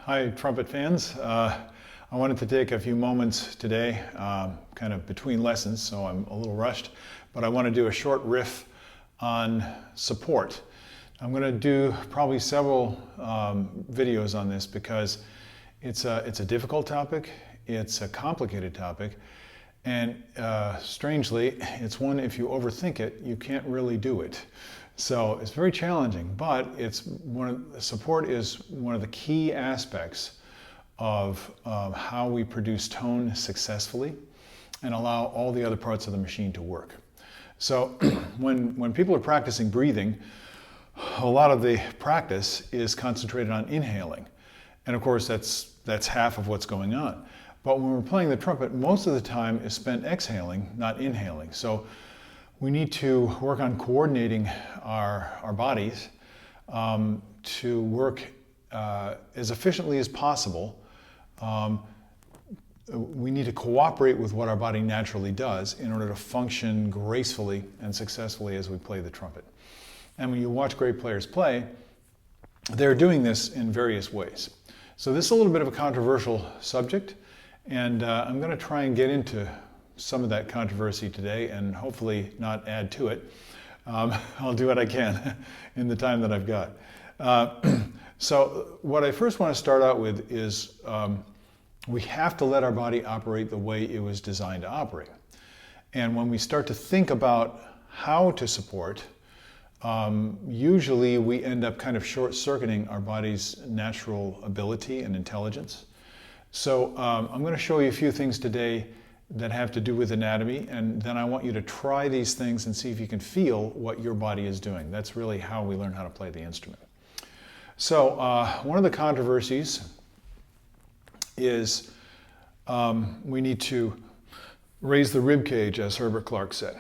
Hi, trumpet fans. I wanted to take a few moments today, kind of between lessons, so I'm a little rushed, but I want to do a short riff on support. I'm going to do probably several videos on this because it's a difficult topic, it's a complicated topic, and strangely, it's one, if you overthink it, you can't really do it. So it's very challenging, but support is one of the key aspects of how we produce tone successfully and allow all the other parts of the machine to work. So when people are practicing breathing, a lot of the practice is concentrated on inhaling. And of course, that's half of what's going on. But when we're playing the trumpet, most of the time is spent exhaling, not inhaling. So we need to work on coordinating our bodies to work as efficiently as possible. We need to cooperate with what our body naturally does in order to function gracefully and successfully as we play the trumpet. And when you watch great players play, they're doing this in various ways. So this is a little bit of a controversial subject, and I'm going to try and get into some of that controversy today and hopefully not add to it. I'll do what I can in the time that I've got. So what I first want to start out with is we have to let our body operate the way it was designed to operate. And when we start to think about how to support, usually we end up kind of short-circuiting our body's natural ability and intelligence. So I'm going to show you a few things today that have to do with anatomy, and then I want you to try these things and see if you can feel what your body is doing. That's really how we learn how to play the instrument. So one of the controversies is we need to raise the rib cage, as Herbert Clark said.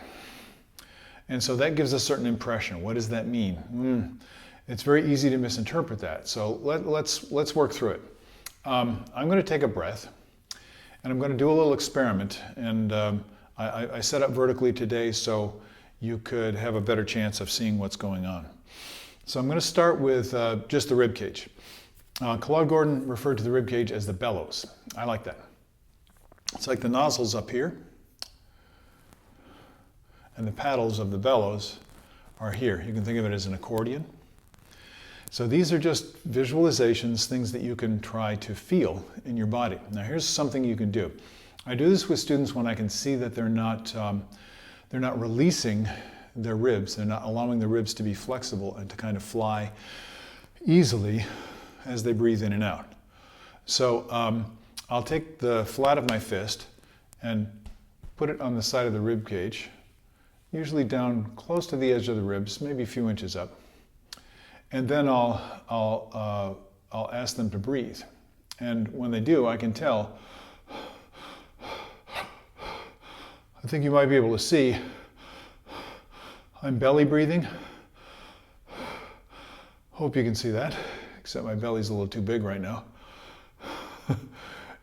And so that gives a certain impression. What does that mean? It's very easy to misinterpret that. So let's work through it. I'm going to take a breath, and I'm going to do a little experiment. And I set up vertically today so you could have a better chance of seeing what's going on. So I'm going to start with just the rib cage. Claude Gordon referred to the rib cage as the bellows. I like that. It's like the nozzles up here, and the paddles of the bellows are here. You can think of it as an accordion. So these are just visualizations, things that you can try to feel in your body. Now here's something you can do. I do this with students when I can see that they're not releasing their ribs. They're not allowing the ribs to be flexible and to kind of fly easily as they breathe in and out. So I'll take the flat of my fist and put it on the side of the rib cage, usually down close to the edge of the ribs, maybe a few inches up. And then I'll ask them to breathe. And when they do, I can tell. I think you might be able to see I'm belly breathing. Hope you can see that, except my belly's a little too big right now.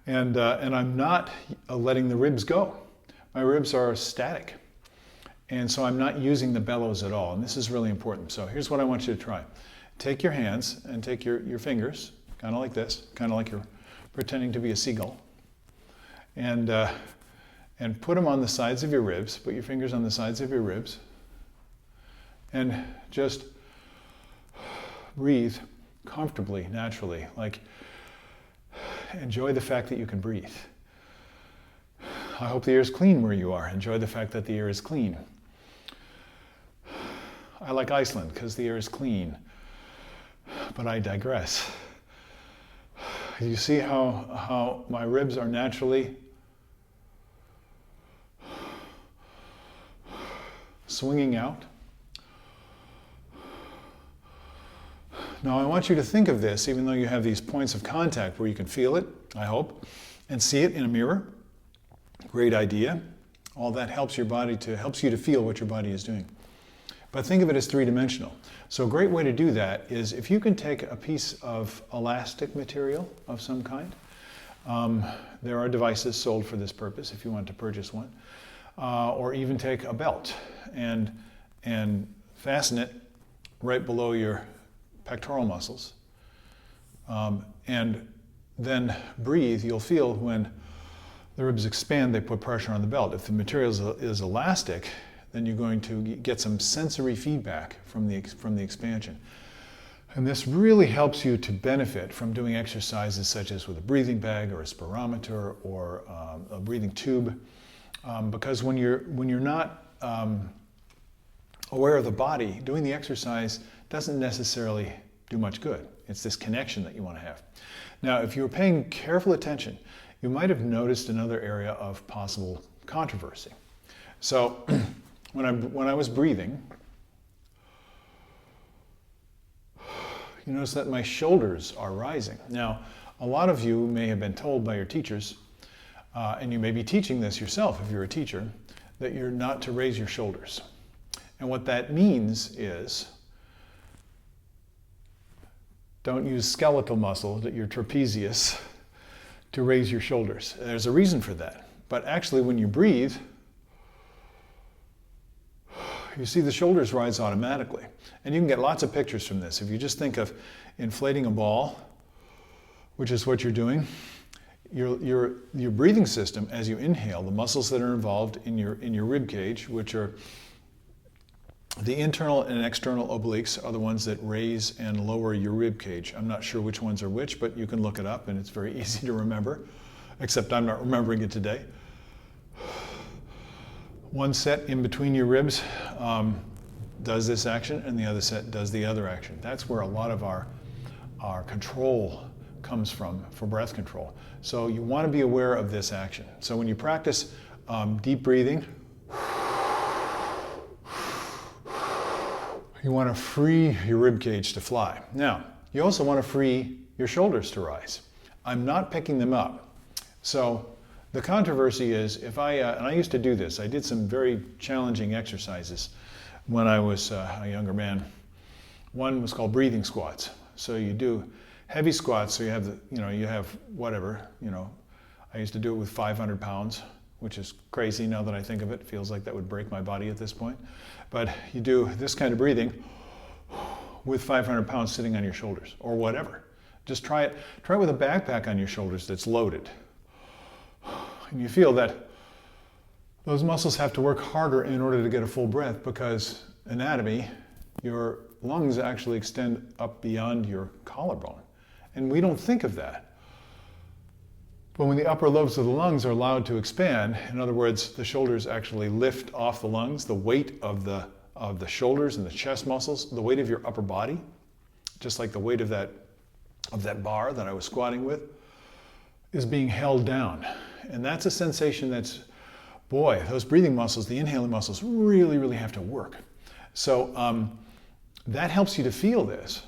And I'm not letting the ribs go. My ribs are static. And so I'm not using the bellows at all. And this is really important. So here's what I want you to try. Take your hands and take your fingers, kind of like this, kind of like you're pretending to be a seagull. And put them on the sides of your ribs. Put your fingers on the sides of your ribs. And just breathe comfortably, naturally. Like, enjoy the fact that you can breathe. I hope the air is clean where you are. Enjoy the fact that the air is clean. I like Iceland because the air is clean. But I digress. You see how my ribs are naturally swinging out? Now I want you to think of this, even though you have these points of contact where you can feel it, I hope, and see it in a mirror. Great idea. All that helps you to feel what your body is doing. But think of it as three-dimensional. So a great way to do that is if you can take a piece of elastic material of some kind. There are devices sold for this purpose if you want to purchase one. Or even take a belt and fasten it right below your pectoral muscles and then breathe, you'll feel when the ribs expand, they put pressure on the belt. If the material is elastic, then you're going to get some sensory feedback from the expansion. And this really helps you to benefit from doing exercises such as with a breathing bag or a spirometer or a breathing tube, because when you're not aware of the body, doing the exercise doesn't necessarily do much good. It's this connection that you want to have. Now, if you were paying careful attention, you might have noticed another area of possible controversy. So when I was breathing, you notice that my shoulders are rising. Now, a lot of you may have been told by your teachers, and you may be teaching this yourself if you're a teacher, that you're not to raise your shoulders. And what that means is don't use skeletal muscle, your trapezius, to raise your shoulders. There's a reason for that. But actually, when you breathe, you see the shoulders rise automatically. And you can get lots of pictures from this. If you just think of inflating a ball, which is what you're doing, your breathing system, as you inhale, the muscles that are involved in your rib cage, which are the internal and external obliques, are the ones that raise and lower your rib cage. I'm not sure which ones are which, but you can look it up and it's very easy to remember, except I'm not remembering it today. One set in between your ribs does this action, and the other set does the other action. That's where a lot of our control comes from for breath control. So you want to be aware of this action. So when you practice deep breathing, you want to free your rib cage to fly. Now, you also want to free your shoulders to rise. I'm not picking them up. So the controversy is, and I used to do this, I did some very challenging exercises when I was a younger man. One was called breathing squats. So you do heavy squats, so you have whatever, I used to do it with 500 pounds, which is crazy now that I think of it. It feels like that would break my body at this point. But you do this kind of breathing with 500 pounds sitting on your shoulders, or whatever. Just try it. Try it with a backpack on your shoulders that's loaded. And you feel that those muscles have to work harder in order to get a full breath, because anatomy, your lungs actually extend up beyond your collarbone. And we don't think of that. But when the upper lobes of the lungs are allowed to expand, in other words, the shoulders actually lift off the lungs, the weight of the shoulders and the chest muscles, the weight of your upper body, just like the weight of that bar that I was squatting with, is being held down. And that's a sensation that's, boy, those breathing muscles, the inhaling muscles, really, really have to work. So that helps you to feel this.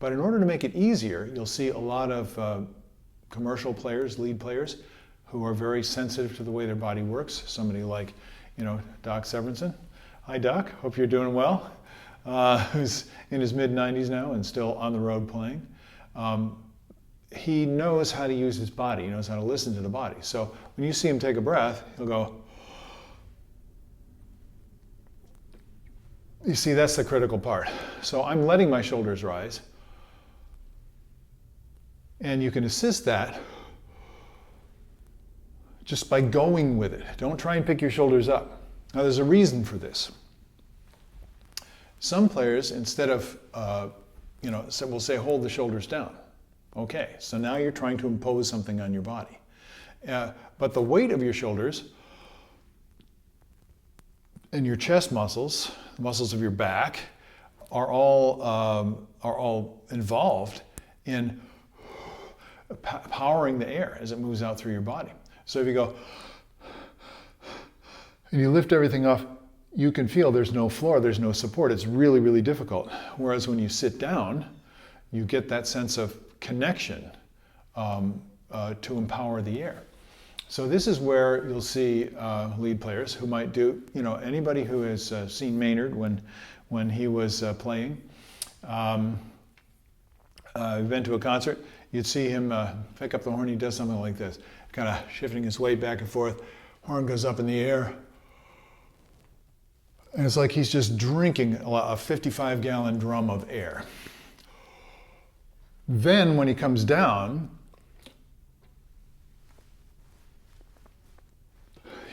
But in order to make it easier, you'll see a lot of commercial players, lead players, who are very sensitive to the way their body works. Somebody like, Doc Severinsen. Hi, Doc. Hope you're doing well. Who's in his mid-90s now and still on the road playing. He knows how to use his body. He knows how to listen to the body. So when you see him take a breath, he'll go. You see, that's the critical part. So I'm letting my shoulders rise. And you can assist that just by going with it. Don't try and pick your shoulders up. Now, there's a reason for this. Some players, instead of, will say, hold the shoulders down. Okay, so now you're trying to impose something on your body. But the weight of your shoulders and your chest muscles, the muscles of your back, are all involved in powering the air as it moves out through your body. So if you go and you lift everything off, you can feel there's no floor, there's no support. It's really, really difficult. Whereas when you sit down, you get that sense of connection to empower the air. So this is where you'll see lead players who might do, anybody who has seen Maynard when he was playing, been to a concert, you'd see him pick up the horn. He does something like this, kind of shifting his weight back and forth. Horn goes up in the air. And it's like he's just drinking a 55-gallon drum of air. Then when he comes down,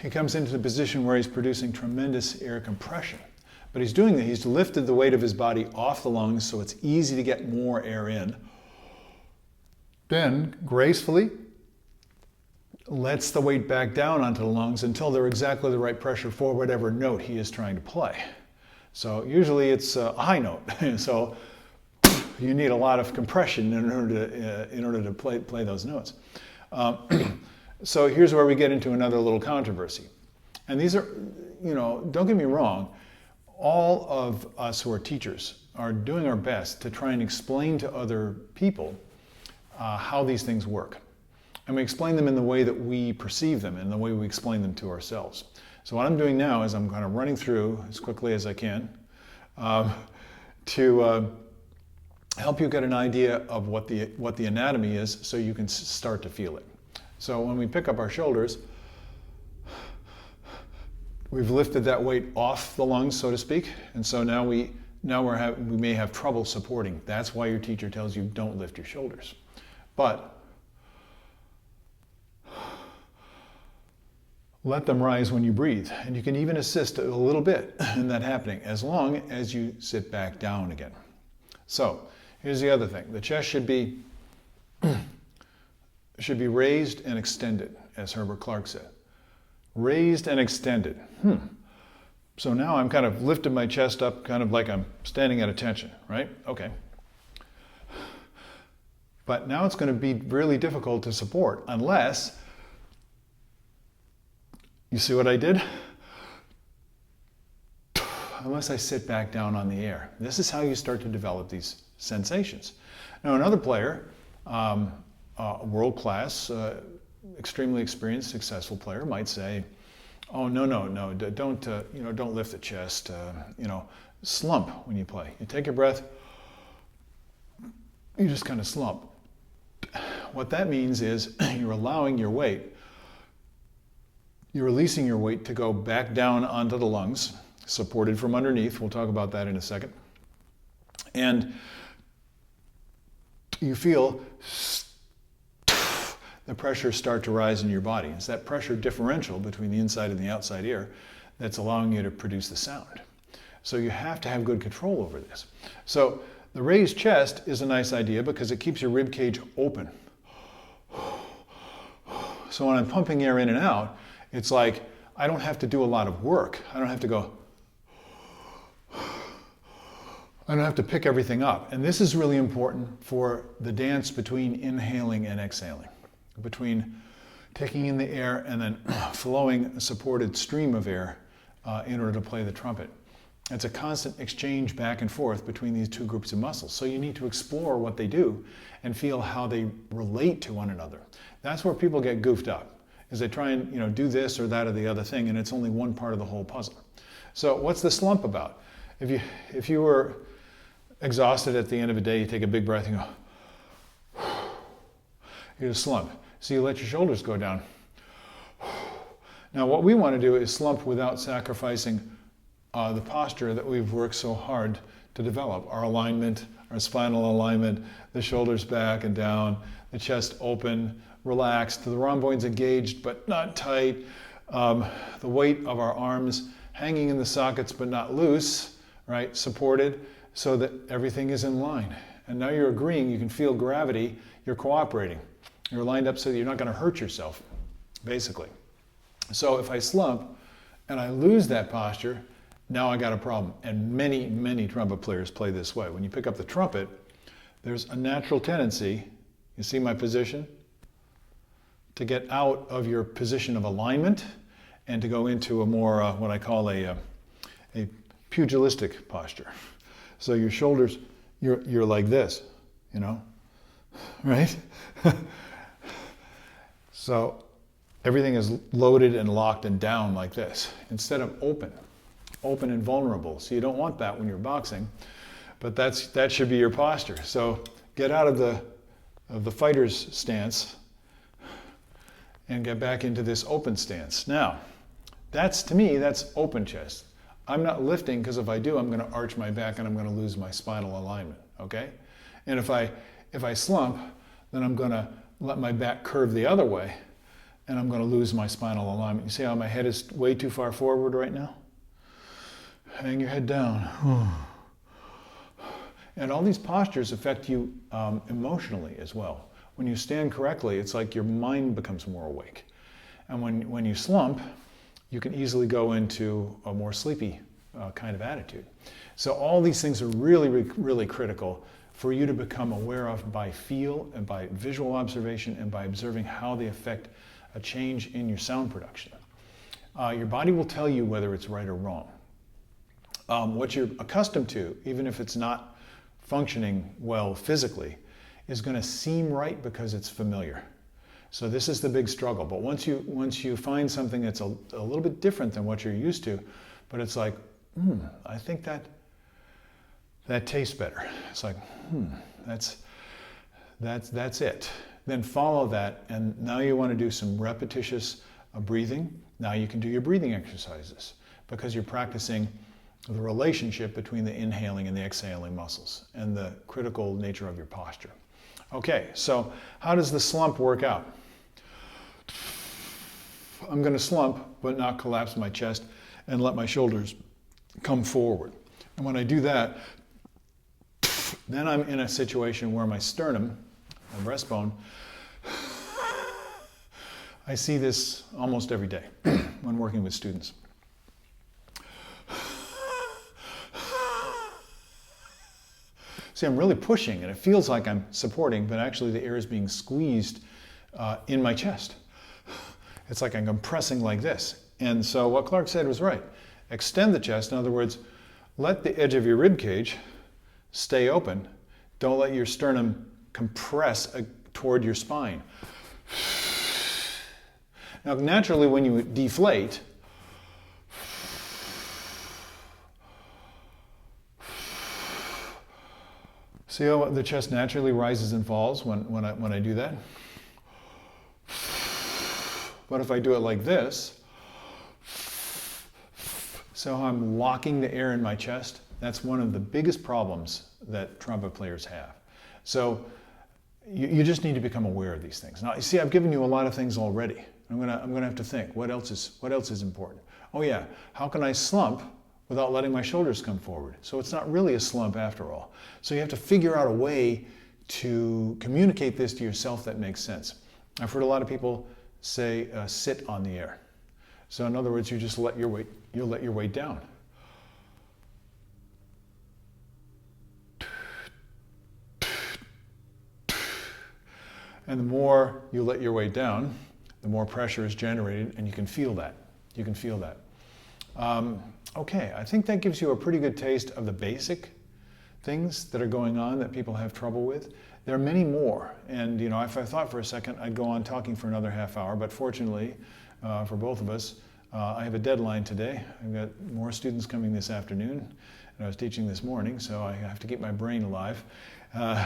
he comes into the position where he's producing tremendous air compression. But he's doing that, he's lifted the weight of his body off the lungs so it's easy to get more air in. Then, gracefully, lets the weight back down onto the lungs until they're exactly the right pressure for whatever note he is trying to play. So usually it's a high note. So you need a lot of compression in order to play those notes. So here's where we get into another little controversy. And these are, don't get me wrong, all of us who are teachers are doing our best to try and explain to other people how these things work. And we explain them in the way that we perceive them and the way we explain them to ourselves. So what I'm doing now is I'm kind of running through as quickly as I can to help you get an idea of what the anatomy is so you can start to feel it. So when we pick up our shoulders, we've lifted that weight off the lungs, so to speak, and so now we may have trouble supporting. That's why your teacher tells you don't lift your shoulders. But let them rise when you breathe, and you can even assist a little bit in that happening as long as you sit back down again. So here's the other thing: the chest should be raised and extended, as Herbert Clark said. Raised and extended. So now I'm kind of lifted my chest up, kind of like I'm standing at attention, right? Okay. But now it's going to be really difficult to support unless, you see what I did? Unless I sit back down on the air. This is how you start to develop these sensations. Now another player, world-class, extremely experienced, successful player might say, "Oh no, don't lift the chest. Slump when you play. You take your breath. You just kind of slump." What that means is you're allowing your weight, you're releasing your weight to go back down onto the lungs, supported from underneath. We'll talk about that in a second. And you feel the pressure start to rise in your body. It's that pressure differential between the inside and the outside ear that's allowing you to produce the sound. So you have to have good control over this. So the raised chest is a nice idea because it keeps your rib cage open. So when I'm pumping air in and out, it's like I don't have to do a lot of work. I don't have to go, I don't have to pick everything up. And this is really important for the dance between inhaling and exhaling, between taking in the air and then flowing a supported stream of air in order to play the trumpet. It's a constant exchange back and forth between these two groups of muscles. So you need to explore what they do and feel how they relate to one another. That's where people get goofed up, is they try and do this or that or the other thing, and it's only one part of the whole puzzle. So what's the slump about? If you were exhausted at the end of a day, you take a big breath and go, you just slump. So you let your shoulders go down. Now what we want to do is slump without sacrificing the posture that we've worked so hard to develop. Our alignment, our spinal alignment, the shoulders back and down, the chest open, relaxed, the rhomboids engaged but not tight, the weight of our arms hanging in the sockets but not loose, right, supported so that everything is in line. And now you're agreeing, you can feel gravity, you're cooperating. You're lined up so that you're not going to hurt yourself, basically. So if I slump and I lose that posture, now I got a problem. And many, many trumpet players play this way. When you pick up the trumpet, there's a natural tendency, you see my position, to get out of your position of alignment and to go into a more, what I call a pugilistic posture. So your shoulders, you're like this, right? So everything is loaded and locked and down like this, instead of open and vulnerable. So you don't want that when you're boxing, but that should be your posture. So get out of the fighter's stance and get back into this open stance. Now, to me, that's open chest. I'm not lifting because if I do, I'm going to arch my back and I'm going to lose my spinal alignment, okay? And if I slump, then I'm going to let my back curve the other way and I'm going to lose my spinal alignment. You see how my head is way too far forward right now? Hang your head down. And all these postures affect you emotionally as well. When you stand correctly, it's like your mind becomes more awake. And when you slump, you can easily go into a more sleepy kind of attitude. So all these things are really, really critical for you to become aware of by feel and by visual observation and by observing how they affect a change in your sound production. Your body will tell you whether it's right or wrong. What you're accustomed to, even if it's not functioning well physically, is going to seem right because it's familiar. So this is the big struggle. But once you find something that's a little bit different than what you're used to, but it's like, I think that tastes better. It's like, that's it. Then follow that, and now you want to do some repetitious breathing. Now you can do your breathing exercises because you're practicing the relationship between the inhaling and the exhaling muscles and the critical nature of your posture. Okay, so how does the slump work out? I'm going to slump, but not collapse my chest and let my shoulders come forward. And when I do that, then I'm in a situation where my sternum, my breastbone, I see this almost every day when working with students. See, I'm really pushing, and it feels like I'm supporting, but actually the air is being squeezed in my chest. It's like I'm compressing like this. And so what Clark said was right. Extend the chest. In other words, let the edge of your rib cage stay open. Don't let your sternum compress toward your spine. Now, naturally, when you deflate, see how the chest naturally rises and falls when I do that? But if I do it like this, so I'm locking the air in my chest, that's one of the biggest problems that trumpet players have. So you just need to become aware of these things. Now, you see, I've given you a lot of things already. I'm gonna have to think, what else is important? Oh yeah, how can I slump without letting my shoulders come forward? So it's not really a slump after all. So you have to figure out a way to communicate this to yourself that makes sense. I've heard a lot of people say, sit on the air. So in other words, you just let your weight down. And the more you let your weight down, the more pressure is generated, and you can feel that. You can feel that. Okay, I think that gives you a pretty good taste of the basic things that are going on that people have trouble with. There are many more, and if I thought for a second, I'd go on talking for another half hour, but fortunately for both of us, I have a deadline today. I've got more students coming this afternoon, and I was teaching this morning, so I have to keep my brain alive.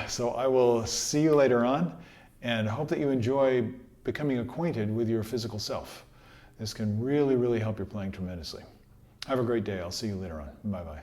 So I will see you later on, and I hope that you enjoy becoming acquainted with your physical self. This can really, really help your playing tremendously. Have a great day. I'll see you later on. Bye-bye.